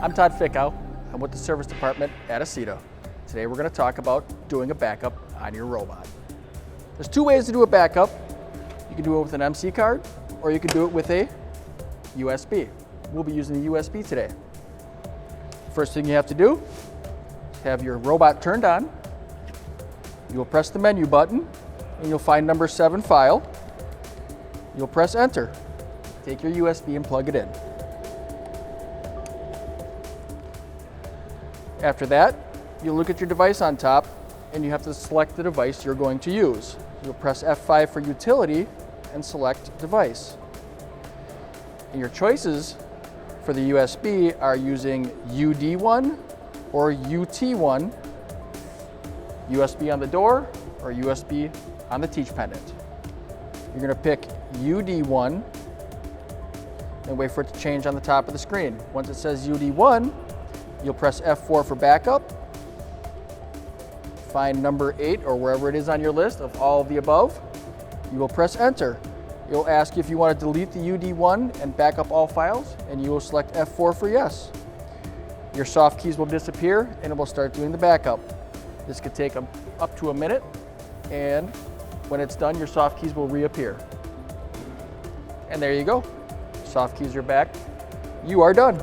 I'm Todd Fickau. I'm with the service department at Acieta. Today we're going to talk about doing a backup on your robot. There's two ways to do a backup. You can do it with an MC card or you can do it with a USB. We'll be using the USB today. First thing you have to do is have your robot turned on. You'll press the menu button and you'll find number 7 file. You'll press enter. Take your USB and plug it in. After that, you'll look at your device on top and you have to select the device you're going to use. You'll press F5 for utility and select device. And your choices for the USB are using UD1 or UT1, USB on the door or USB on the teach pendant. You're going to pick UD1 and wait for it to change on the top of the screen. Once it says UD1, you'll press F4 for backup, find number 8 or wherever it is on your list of all of the above. You will press enter. It'll ask you if you want to delete the UD1 and back up all files, and you will select F4 for yes. Your soft keys will disappear and it will start doing the backup. This could take up to a minute, and when it's done, your soft keys will reappear. And there you go. Soft keys are back. You are done.